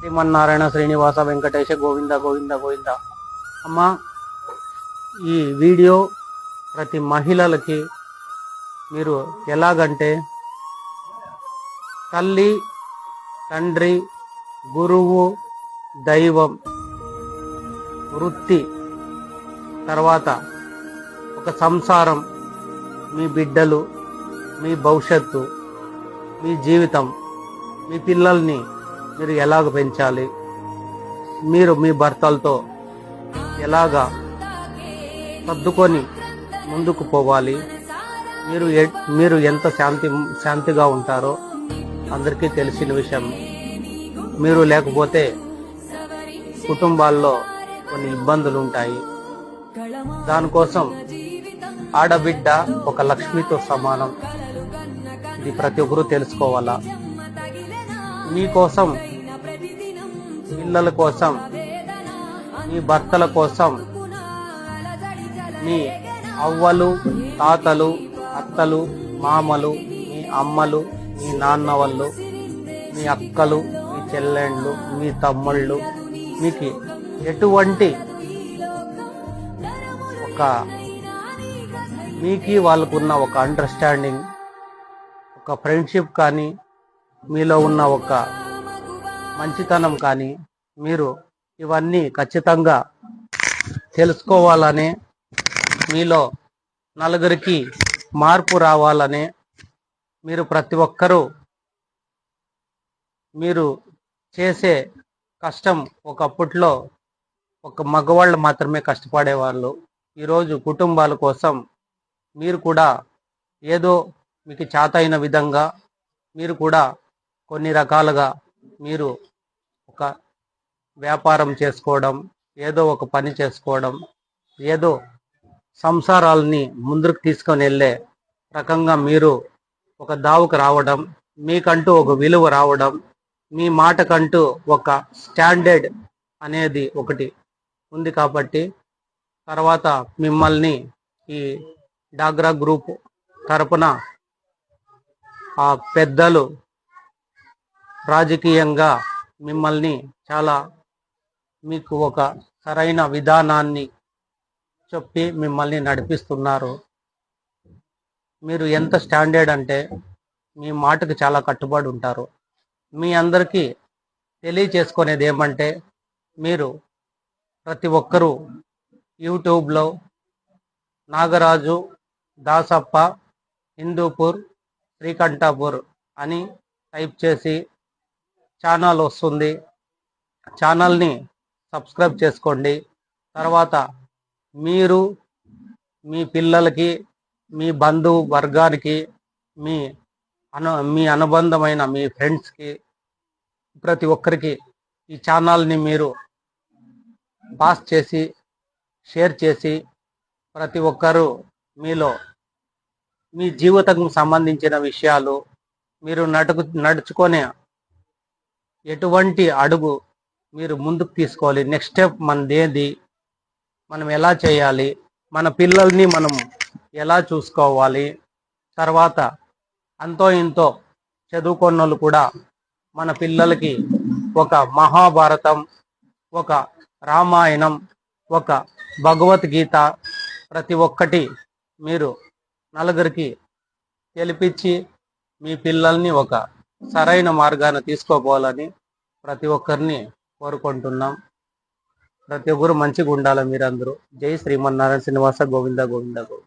శ్రీమన్నారాయణ శ్రీనివాస వెంకటేశ గోవింద గోవింద గోవింద. అమ్మ, ఈ వీడియో ప్రతి మహిళలకి మీరు ఎలాగంటే తల్లి, తండ్రి, గురువు, దైవం, వృత్తి, తర్వాత ఒక సంసారం, మీ బిడ్డలు, మీ భవిష్యత్తు, మీ జీవితం, మీ పిల్లల్ని మీరు ఎలాగ పెంచాలి, మీరు మీ భర్తలతో ఎలాగా సర్దుకొని ముందుకు పోవాలి, మీరు ఎంత శాంతిగా ఉంటారో అందరికీ తెలిసిన విషయం. మీరు లేకపోతే కుటుంబాల్లో కొన్ని ఇబ్బందులు ఉంటాయి. దానికోసం ఆడబిడ్డ ఒక లక్ష్మితో సమానం. ఇది ప్రతి ఒక్కరూ తెలుసుకోవాలా. మీకోసం, పిల్లల కోసం, మీ భర్తల కోసం, మీ అవ్వలు, తాతలు, అత్తలు, మామలు, మీ అమ్మలు, మీ నాన్న వాళ్ళు, మీ అక్కలు, మీ చెల్లెండ్లు, మీ తమ్ముళ్ళు, మీకు ఎటువంటి మీకు వాళ్ళకున్న ఒక అండర్స్టాండింగ్, ఒక ఫ్రెండ్షిప్ కానీ, మీలో ఉన్న ఒక మంచితనం కానీ, మీరు ఇవన్నీ ఖచ్చితంగా తెలుసుకోవాలనే, మీలో నలుగురికి మార్పు రావాలనే, మీరు ప్రతి ఒక్కరూ మీరు చేసే కష్టం ఒకప్పట్లో ఒక మగవాళ్ళు మాత్రమే కష్టపడేవాళ్ళు. ఈరోజు కుటుంబాల కోసం మీరు కూడా ఏదో మీకు చేతైన విధంగా మీరు కూడా కొన్ని రకాలుగా మీరు ఒక వ్యాపారం చేసుకోవడం, ఏదో ఒక పని చేసుకోవడం, ఏదో సంసారాలని ముందుకు తీసుకొని వెళ్ళే రకంగా మీరు ఒక దావుకు రావడం, మీకంటూ ఒక విలువ రావడం, మీ మాటకంటూ ఒక స్టాండర్డ్ అనేది ఒకటి ఉంది. కాబట్టి తర్వాత మిమ్మల్ని ఈ డాగ్రా గ్రూప్ తరపున ఆ పెద్దలు రాజకీయంగా మిమ్మల్ని చాలా మీకు ఒక సరైన విధానాన్ని చెప్పి మిమ్మల్ని నడిపిస్తున్నారు. మీరు ఎంత స్టాండర్డ్ అంటే మీ మాటకు చాలా కట్టుబడి ఉంటారు. మీ అందరికీ తెలియచేసుకునేది ఏమంటే, మీరు ప్రతి ఒక్కరూ యూట్యూబ్లో నాగరాజు దాసప్ప హిందూపూర్ శ్రీకంఠాపూర్ అని టైప్ చేసి ఛానల్ వస్తుంది. ఛానల్ని సబ్స్క్రైబ్ చేసుకోండి. తర్వాత మీరు మీ పిల్లలకి, మీ బంధువు వర్గానికి, మీ అనుబంధమైన మీ ఫ్రెండ్స్కి, ప్రతి ఒక్కరికి ఈ ఛానల్ని మీరు పాస్ చేసి, షేర్ చేసి, ప్రతి ఒక్కరూ మీలో మీ జీవితం సంబంధించిన విషయాలు, మీరు నడుచుకునే ఎటువంటి అడుగు మీరు ముందుకు తీసుకోవాలి, నెక్స్ట్ స్టెప్ మనదేది, మనం ఎలా చేయాలి, మన పిల్లల్ని మనం ఎలా చూసుకోవాలి, తర్వాత అంతో ఇంతో చదువుకున్న వాళ్ళు కూడా మన పిల్లలకి ఒక మహాభారతం, ఒక రామాయణం, ఒక భగవద్గీత ప్రతి ఒక్కటి మీరు నలుగురికి తెలిపించి మీ పిల్లల్ని ఒక సరైన మార్గాన్ని తీసుకోపోవాలని ప్రతి ఒక్కరిని కోరుకుంటున్నాం. ప్రతి ఒక్కరు మంచిగా ఉండాలి మీరందరూ. జై శ్రీమన్నారాయణ శ్రీనివాస గోవింద గోవింద గోవింద.